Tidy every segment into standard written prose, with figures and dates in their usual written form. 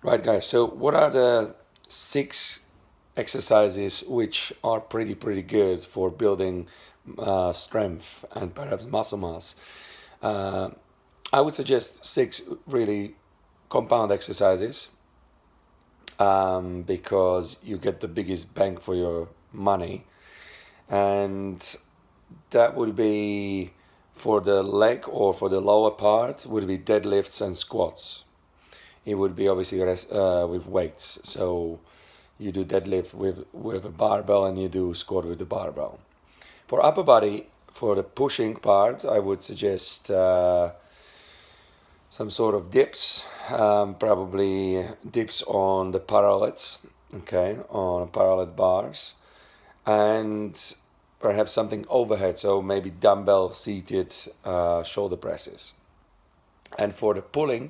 Right, guys, so what are the 6 exercises which are pretty good for building strength and perhaps muscle mass? Uh, I would suggest 6 really compound exercises, because you get the biggest bang for your money, and that would be for the leg, or for the lower part would be deadlifts and squats. It would be obviously with weights. So you do deadlift with a barbell, and you do squat with the barbell. For upper body, for the pushing part, I would suggest some sort of dips, probably dips on the parallels, okay, on parallel bars, and perhaps something overhead, so maybe dumbbell seated shoulder presses. And for the pulling,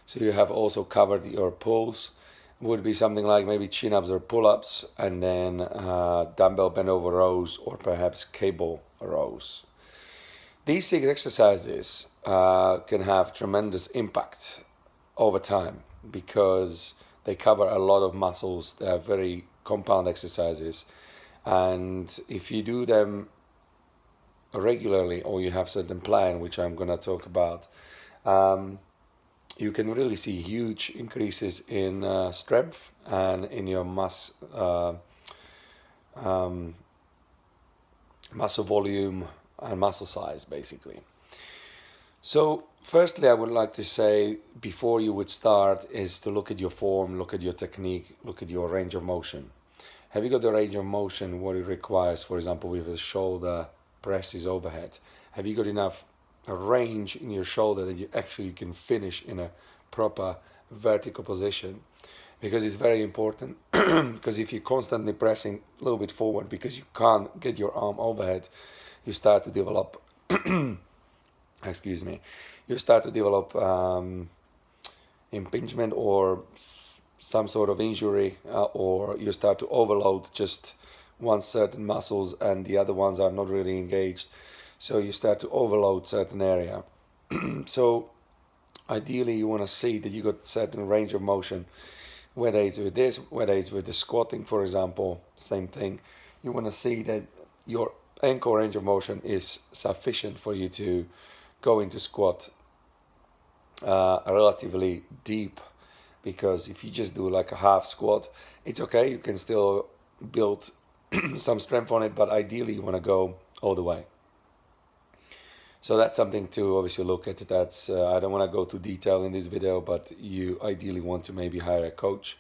so you have also covered your pulls, would be something like maybe chin-ups or pull-ups, and then dumbbell bend over rows, or perhaps cable rows. These 6 exercises can have tremendous impact over time, because they cover a lot of muscles. They are very compound exercises, and if you do them regularly, or you have certain plan, which I'm going to talk about, you can really see huge increases in strength and in your muscle volume and muscle size, basically. So firstly, I would like to say, before you would start, is to look at your form, look at your technique, look at your range of motion. Have you got the range of motion, what it requires, for example, with the shoulder presses overhead? Have you got enough range in your shoulder that you actually can finish in a proper vertical position? Because it's very important, because if you're constantly pressing a little bit forward because you can't get your arm overhead, you start to develop excuse me, you start to develop impingement, or some sort of injury, or you start to overload just one certain muscles and the other ones are not really engaged, so you start to overload certain area. So ideally you want to see that you got certain range of motion, whether it's with this, whether it's with the squatting, for example, same thing. You want to see that your ankle range of motion is sufficient for you to go into squat relatively deep, because if you just do like a half squat, it's okay, you can still build some strength on it, but ideally you want to go all the way. So that's something to obviously look at. That's I don't want to go too detail in this video, but you ideally want to maybe hire a coach,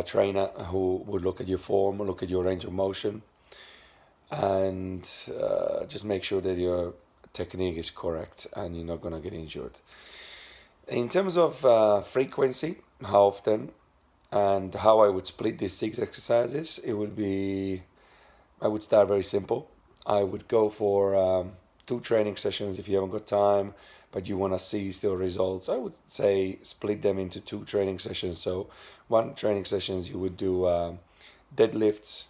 trainer, who would look at your form, look at your range of motion, and just make sure that your technique is correct and you're not going to get injured. In terms of frequency, how often, and how I would split these 6 exercises, it would be, I would start very simple. I would go for 2 training sessions if you haven't got time, but you want to see still results. I would say split them into 2 training sessions. So 1 training sessions you would do deadlifts,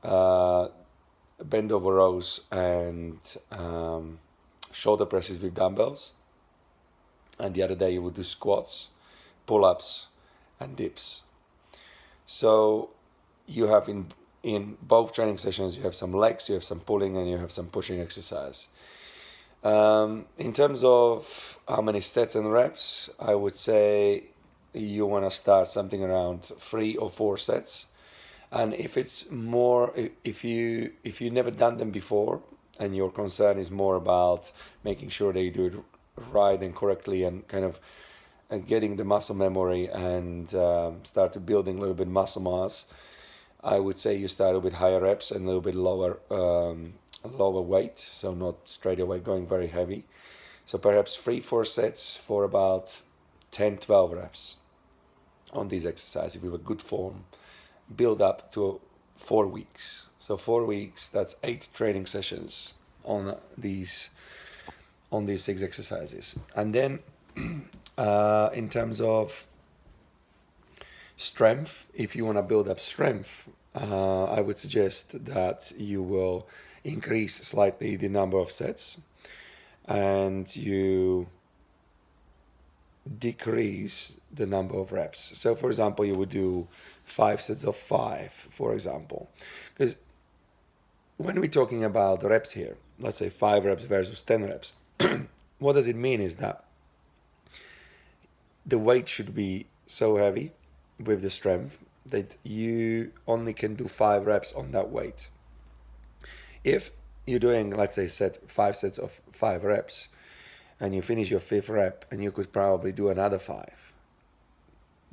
bend over rows, and shoulder presses with dumbbells. And the other day you would do squats, pull-ups, and dips. So you have in both training sessions, you have some legs, you have some pulling, and you have some pushing exercise. In terms of how many sets and reps, I would say you want to start something around 3 or 4 sets. And if it's more, if you never done them before, and your concern is more about making sure that you do it right and correctly, and kind of getting the muscle memory, and start to building a little bit muscle mass, I would say you start with higher reps and a little bit lower weight, so not straight away going very heavy. So perhaps 3-4 sets for about 10-12 reps on these exercises with a good form. Build up to 4 weeks. So 4 weeks, that's 8 training sessions on these 6 exercises. And then in terms of strength, if you want to build up strength, I would suggest that you will increase slightly the number of sets, and you decrease the number of reps. So for example, you would do 5 sets of 5, for example. Because when we're talking about reps here, let's say 5 reps versus 10 reps, what does it mean is that the weight should be so heavy with the strength that you only can do 5 reps on that weight. If you're doing, let's say, 5 sets of 5 reps, and you finish your 5th rep, and you could probably do another 5,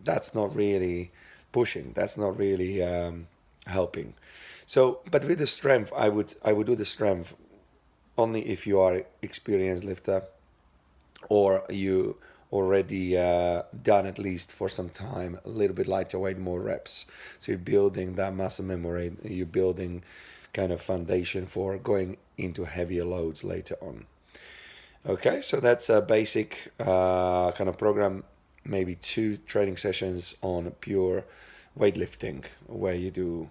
that's not really pushing. That's not really helping. So, but with the strength, I would do the strength only if you are experienced lifter, or you already done at least for some time a little bit lighter weight, more reps. So you're building that muscle memory. You're building kind of foundation for going into heavier loads later on. Okay, so that's a basic kind of program. Maybe 2 training sessions on pure weightlifting, where you do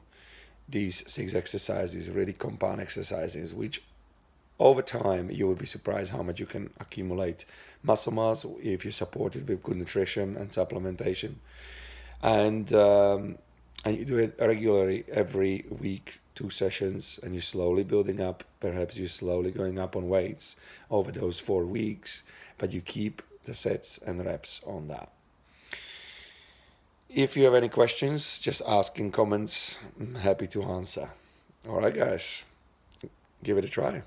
these 6 exercises, really compound exercises, which over time you will be surprised how much you can accumulate muscle mass if you support it with good nutrition and supplementation. And you do it regularly every week, 2 sessions, and you're slowly building up. Perhaps you're slowly going up on weights over those 4 weeks, but you keep the sets and reps on that. If you have any questions, just ask in comments. I'm happy to answer. All right, guys, give it a try.